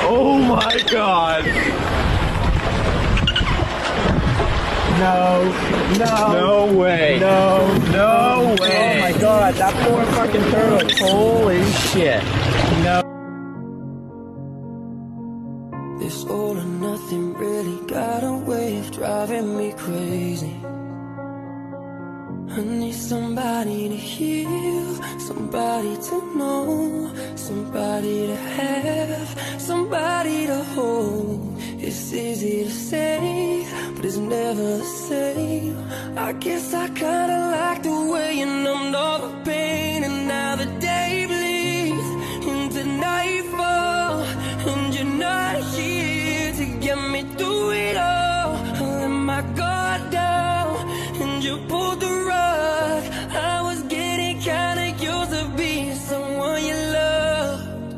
Oh my god! No. No way! No way! Oh my god, that poor fucking turtle. Holy shit! No. This all or nothing really got a way of driving me crazy. I need somebody to heal, somebody to know, somebody to have, somebody to hold. It's easy to say, but it's never the same. I guess I kinda like the way you numbed all the pain.